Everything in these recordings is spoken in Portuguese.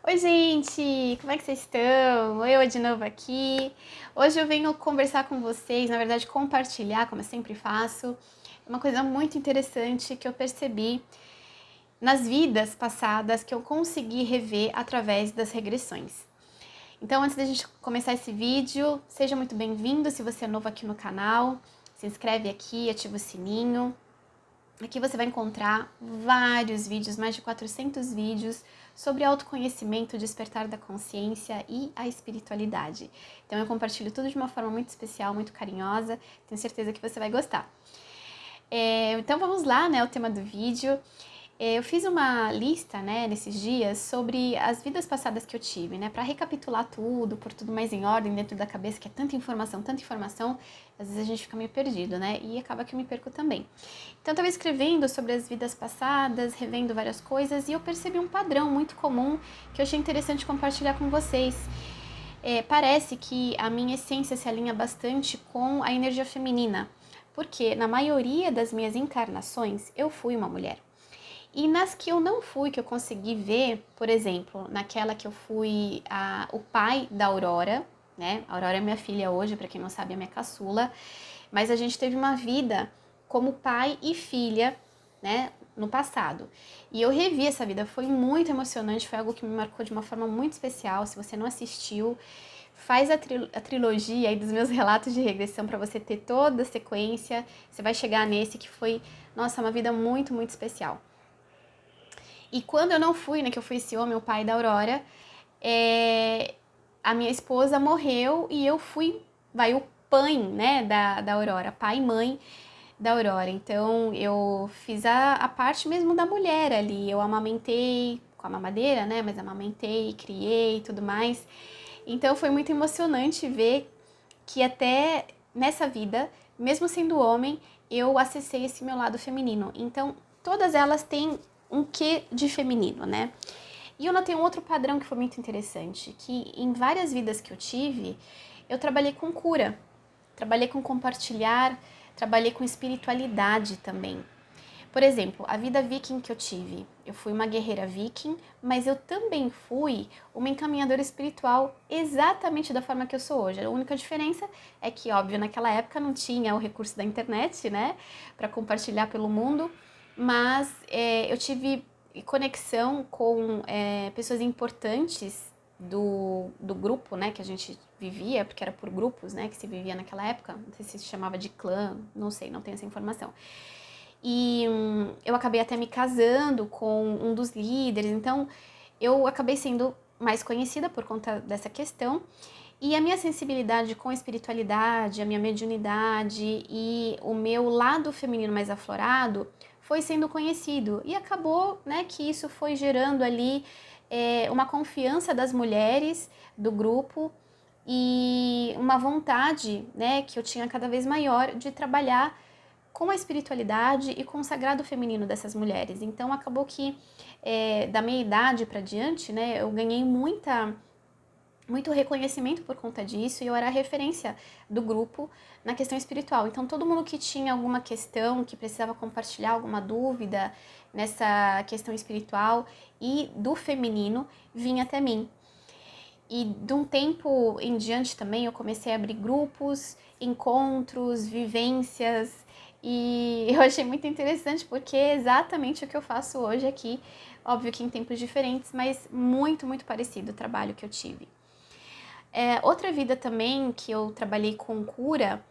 Oi, gente! Como é que vocês estão? Eu de novo aqui. Hoje eu venho conversar com vocês, na verdade compartilhar, como eu sempre faço, uma coisa muito interessante que eu percebi nas vidas passadas que eu consegui rever através das regressões. Então, antes da gente começar esse vídeo, seja muito bem-vindo. Se você é novo aqui no canal, se inscreve aqui, ativa o sininho. Aqui você vai encontrar vários vídeos, mais de 400 vídeos sobre autoconhecimento, despertar da consciência e a espiritualidade. Então eu compartilho tudo de uma forma muito especial, muito carinhosa, tenho certeza que você vai gostar. Então vamos lá, né, o tema do vídeo. Eu fiz uma lista, né, nesses dias sobre as vidas passadas que eu tive, né, para recapitular tudo, por tudo mais em ordem dentro da cabeça, que é tanta informação, às vezes a gente fica meio perdido, né, e acaba que eu me perco também. Então eu estava escrevendo sobre as vidas passadas, revendo várias coisas, e eu percebi um padrão muito comum que eu achei interessante compartilhar com vocês. Parece que a minha essência se alinha bastante com a energia feminina, porque na maioria das minhas encarnações eu fui uma mulher. E nas que eu não fui, que eu consegui ver, por exemplo, naquela que eu fui o pai da Aurora, né? A Aurora é minha filha hoje, para quem não sabe, é minha caçula. Mas a gente teve uma vida como pai e filha, né? No passado. E eu revi essa vida, foi muito emocionante, foi algo que me marcou de uma forma muito especial. Se você não assistiu, faz a trilogia aí dos meus relatos de regressão para você ter toda a sequência. Você vai chegar nesse que foi, nossa, uma vida muito, muito especial. E quando eu não fui, né, que eu fui esse homem, o pai da Aurora, a minha esposa morreu e eu fui, o pai, né, da Aurora, pai e mãe da Aurora. Então eu fiz a parte mesmo da mulher ali, eu amamentei com a mamadeira, né, mas amamentei, criei e tudo mais. Então foi muito emocionante ver que até nessa vida, mesmo sendo homem, eu acessei esse meu lado feminino. Então todas elas têm um quê de feminino, né? E eu notei um outro padrão que foi muito interessante, que em várias vidas que eu tive, eu trabalhei com cura, trabalhei com compartilhar, trabalhei com espiritualidade também. Por exemplo, a vida viking que eu fui uma guerreira viking, mas eu também fui uma encaminhadora espiritual exatamente da forma que eu sou hoje. A única diferença é que, óbvio, naquela época não tinha o recurso da internet, né, para compartilhar pelo mundo, mas eu tive conexão com pessoas importantes do grupo, né, que a gente vivia, porque era por grupos, né, que se vivia naquela época, não sei se chamava de clã, não sei, não tenho essa informação. E eu acabei até me casando com um dos líderes, então eu acabei sendo mais conhecida por conta dessa questão. E a minha sensibilidade com a espiritualidade, a minha mediunidade e o meu lado feminino mais aflorado foi sendo conhecido. E acabou, né, que isso foi gerando ali uma confiança das mulheres do grupo e uma vontade, né, que eu tinha cada vez maior de trabalhar com a espiritualidade e com o sagrado feminino dessas mulheres. Então acabou que da minha idade para diante, né, eu ganhei muito reconhecimento por conta disso e eu era a referência do grupo na questão espiritual. Então todo mundo que tinha alguma questão, que precisava compartilhar alguma dúvida nessa questão espiritual e do feminino, vinha até mim. E de um tempo em diante também eu comecei a abrir grupos, encontros, vivências, e eu achei muito interessante porque é exatamente o que eu faço hoje aqui, óbvio que em tempos diferentes, mas muito, muito parecido o trabalho que eu tive. Outra vida também que eu trabalhei com cura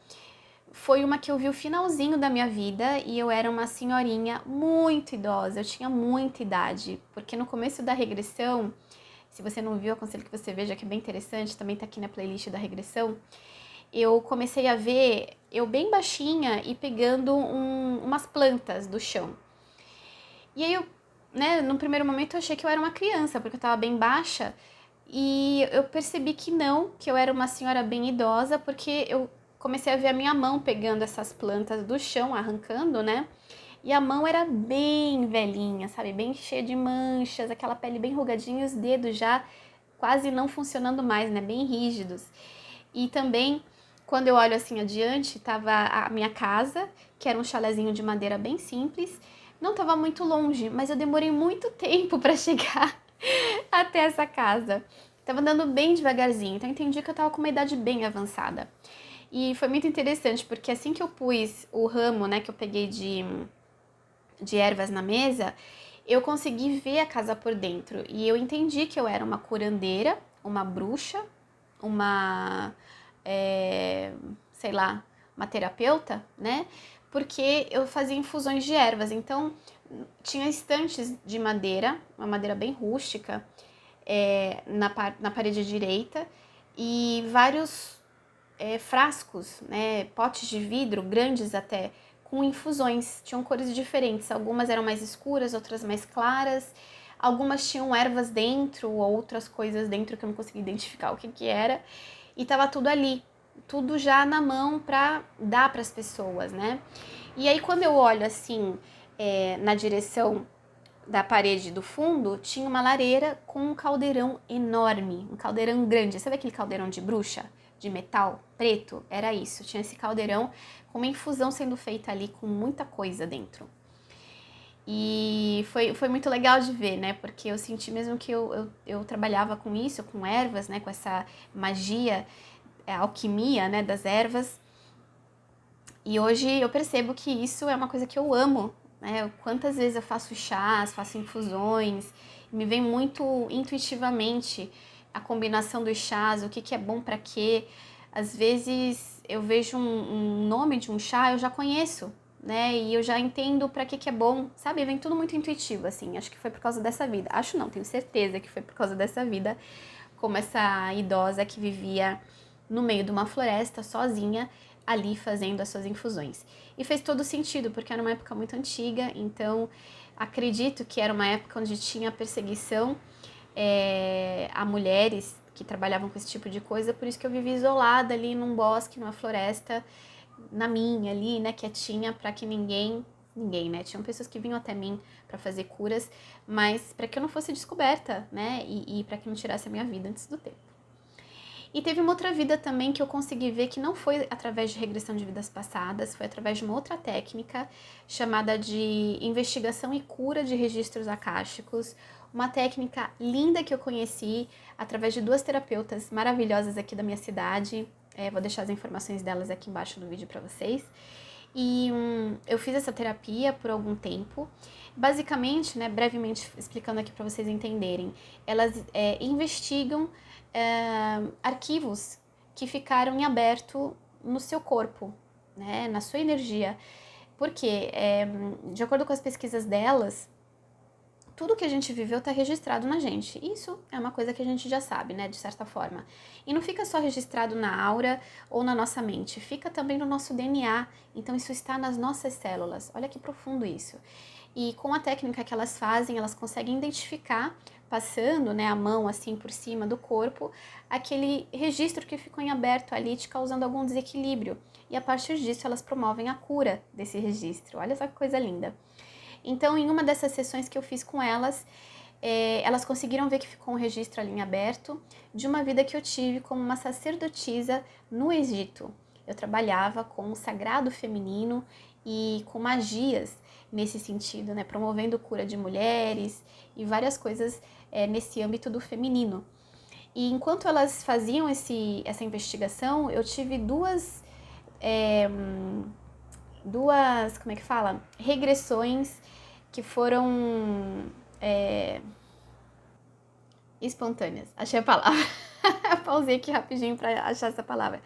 foi uma que eu vi o finalzinho da minha vida e eu era uma senhorinha muito idosa, eu tinha muita idade, porque no começo da regressão, se você não viu, aconselho que você veja, que é bem interessante, também tá aqui na playlist da regressão, eu comecei a ver eu bem baixinha e pegando umas plantas do chão. E aí eu, né, no primeiro momento eu achei que eu era uma criança, porque eu tava bem baixa, e eu percebi que não, que eu era uma senhora bem idosa, porque eu comecei a ver a minha mão pegando essas plantas do chão, arrancando, né? E a mão era bem velhinha, sabe? Bem cheia de manchas, aquela pele bem enrugadinha e os dedos já quase não funcionando mais, né? Bem rígidos. E também, quando eu olho assim adiante, tava a minha casa, que era um chalezinho de madeira bem simples. Não tava muito longe, mas eu demorei muito tempo para chegar até essa casa. Tava andando bem devagarzinho, então eu entendi que eu tava com uma idade bem avançada. E foi muito interessante, porque assim que eu pus o ramo, né, que eu peguei de ervas na mesa, eu consegui ver a casa por dentro. E eu entendi que eu era uma curandeira, uma bruxa, uma, é, sei lá, uma terapeuta, né? Porque eu fazia infusões de ervas. Então, tinha estantes de madeira, uma madeira bem rústica, na parede direita, e vários frascos, né, potes de vidro, grandes até, com infusões. Tinham cores diferentes, algumas eram mais escuras, outras mais claras, algumas tinham ervas dentro, outras coisas dentro que eu não conseguia identificar o que que era, e tava tudo ali, tudo já na mão para dar para as pessoas, né? E aí quando eu olho assim, na direção da parede do fundo, tinha uma lareira com um caldeirão enorme, um caldeirão grande. Sabe aquele caldeirão de bruxa? De metal preto? Era isso. Tinha esse caldeirão com uma infusão sendo feita ali com muita coisa dentro. E foi muito legal de ver, né? Porque eu senti mesmo que eu trabalhava com isso, com ervas, né? Com essa magia, alquimia, né? Das ervas. E hoje eu percebo que isso é uma coisa que eu amo, né? Quantas vezes eu faço chás, faço infusões, me vem muito intuitivamente a combinação dos chás, o que que é bom para quê. Às vezes eu vejo um nome de um chá, eu já conheço, né? E eu já entendo para que é bom, sabe? Vem tudo muito intuitivo, assim. Acho que foi por causa dessa vida. Acho não, tenho certeza que foi por causa dessa vida, como essa idosa que vivia no meio de uma floresta sozinha, ali fazendo as suas infusões. E fez todo sentido, porque era uma época muito antiga, então acredito que era uma época onde tinha perseguição a mulheres que trabalhavam com esse tipo de coisa, por isso que eu vivi isolada ali num bosque, numa floresta, na minha ali, né, quietinha, para que ninguém, né, tinham pessoas que vinham até mim para fazer curas, mas para que eu não fosse descoberta, né, e para que não tirasse a minha vida antes do tempo. E teve uma outra vida também que eu consegui ver que não foi através de regressão de vidas passadas, foi através de uma outra técnica chamada de investigação e cura de registros akáshicos, uma técnica linda que eu conheci através de duas terapeutas maravilhosas aqui da minha cidade. Vou deixar as informações delas aqui embaixo do vídeo para vocês. E eu fiz essa terapia por algum tempo. Basicamente, né, brevemente explicando aqui para vocês entenderem, elas investigam arquivos que ficaram em aberto no seu corpo, né, na sua energia. Porque, de acordo com as pesquisas delas, tudo que a gente viveu está registrado na gente. Isso é uma coisa que a gente já sabe, né, de certa forma. E não fica só registrado na aura ou na nossa mente, fica também no nosso DNA. Então isso está nas nossas células. Olha que profundo isso. E com a técnica que elas fazem, elas conseguem identificar, passando, né, a mão assim por cima do corpo, aquele registro que ficou em aberto ali, te causando algum desequilíbrio. E a partir disso, elas promovem a cura desse registro. Olha só que coisa linda. Então, em uma dessas sessões que eu fiz com elas, elas conseguiram ver que ficou um registro ali em aberto de uma vida que eu tive como uma sacerdotisa no Egito. Eu trabalhava com o sagrado feminino e com magias nesse sentido, né, promovendo cura de mulheres e várias coisas nesse âmbito do feminino. E enquanto elas faziam essa investigação, eu tive duas, como é que fala? Regressões que foram espontâneas. Achei a palavra. Pausei aqui rapidinho para achar essa palavra.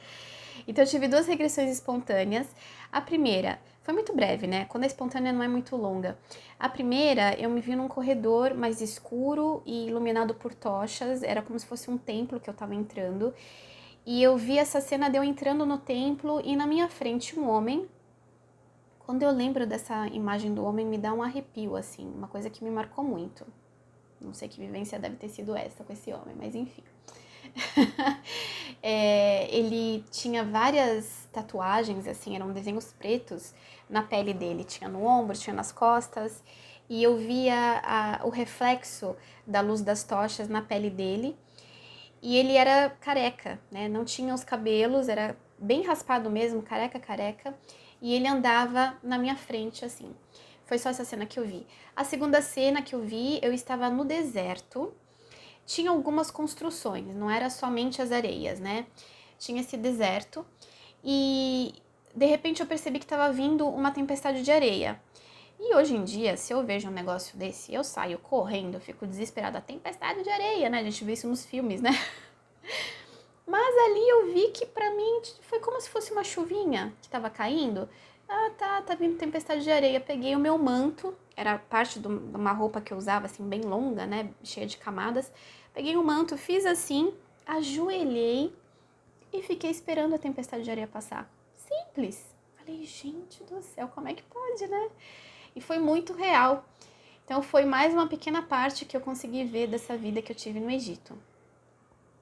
Então, eu tive duas regressões espontâneas. A primeira foi muito breve, né? Quando a espontânea não é muito longa. A primeira, eu me vi num corredor mais escuro e iluminado por tochas. Era como se fosse um templo que eu tava entrando. E eu vi essa cena de eu entrando no templo e na minha frente um homem. Quando eu lembro dessa imagem do homem, me dá um arrepio, assim. Uma coisa que me marcou muito. Não sei que vivência deve ter sido essa com esse homem, mas enfim. Ele tinha várias tatuagens, assim, eram desenhos pretos na pele dele. Tinha no ombro, tinha nas costas. E eu via o reflexo da luz das tochas na pele dele. E ele era careca, né? Não tinha os cabelos, era bem raspado mesmo, careca. E ele andava na minha frente, assim. Foi só essa cena que eu vi. A segunda cena que eu vi, eu estava no deserto, tinha algumas construções, não era somente as areias, né? Tinha esse deserto e de repente eu percebi que estava vindo uma tempestade de areia. E hoje em dia, se eu vejo um negócio desse, eu saio correndo, eu fico desesperada. Tempestade de areia, né? A gente vê isso nos filmes, né? Mas ali eu vi que pra mim foi como se fosse uma chuvinha que tava caindo. Ah, tá vindo tempestade de areia. Peguei o meu manto, era parte de uma roupa que eu usava, assim, bem longa, né? Cheia de camadas. Peguei o manto, fiz assim, ajoelhei e fiquei esperando a tempestade de areia passar. Simples. Falei, gente do céu, como é que pode, né? E foi muito real. Então foi mais uma pequena parte que eu consegui ver dessa vida que eu tive no Egito.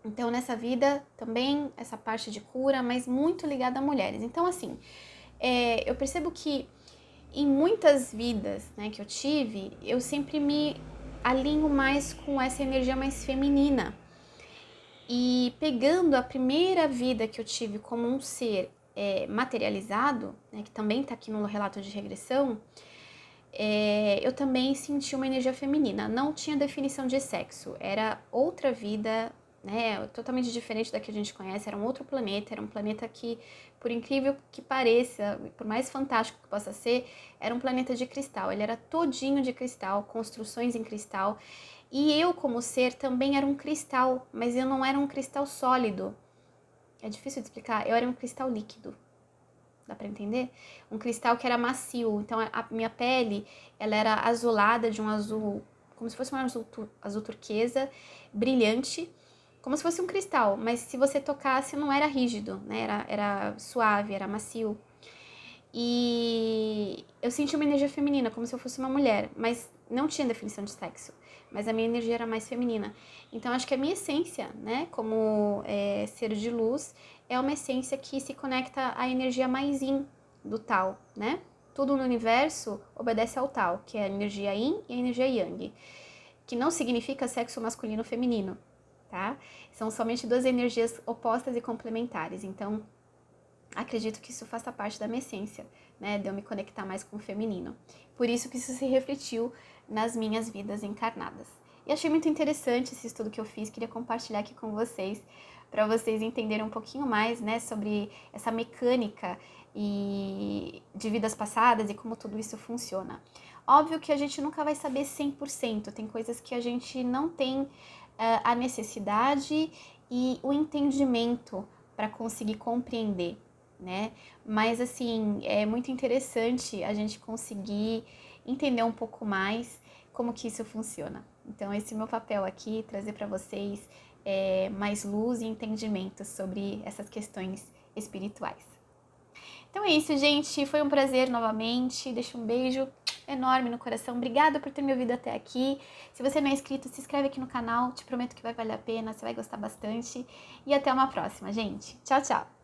Então nessa vida também essa parte de cura, mas muito ligada a mulheres. Então assim, eu percebo que em muitas vidas, né, que eu tive, eu sempre me alinho mais com essa energia mais feminina. E pegando a primeira vida que eu tive como um ser materializado, né, que também está aqui no relato de regressão, eu também senti uma energia feminina. Não tinha definição de sexo, era outra vida, né, totalmente diferente da que a gente conhece. Era um outro planeta, era um planeta que, por incrível que pareça, por mais fantástico que possa ser, era um planeta de cristal. Ele era todinho de cristal, construções em cristal. E eu, como ser, também era um cristal, mas eu não era um cristal sólido. É difícil de explicar. Eu era um cristal líquido. Dá pra entender? Um cristal que era macio. Então a minha pele, ela era azulada de um azul, como se fosse um azul turquesa, brilhante, como se fosse um cristal. Mas se você tocasse, não era rígido, né? Era suave, era macio. E eu senti uma energia feminina, como se eu fosse uma mulher, mas não tinha definição de sexo. Mas a minha energia era mais feminina. Então acho que a minha essência, né, como ser de luz, é uma essência que se conecta à energia mais yin do Tao, né? Tudo no universo obedece ao Tao, que é a energia yin e a energia yang, que não significa sexo masculino ou feminino, tá? São somente duas energias opostas e complementares. Então acredito que isso faça parte da minha essência, né, de eu me conectar mais com o feminino. Por isso que isso se refletiu nas minhas vidas encarnadas. E achei muito interessante esse estudo que eu fiz, queria compartilhar aqui com vocês, para vocês entenderem um pouquinho mais, né, sobre essa mecânica e de vidas passadas e como tudo isso funciona. Óbvio que a gente nunca vai saber 100%, tem coisas que a gente não tem a necessidade e o entendimento para conseguir compreender, né? Mas assim, é muito interessante a gente conseguir entender um pouco mais como que isso funciona. Então esse é o meu papel aqui, trazer para vocês mais luz e entendimento sobre essas questões espirituais. Então é isso, gente. Foi um prazer novamente. Deixo um beijo enorme no coração. Obrigada por ter me ouvido até aqui. Se você não é inscrito, se inscreve aqui no canal. Te prometo que vai valer a pena, você vai gostar bastante. E até uma próxima, gente. Tchau, tchau!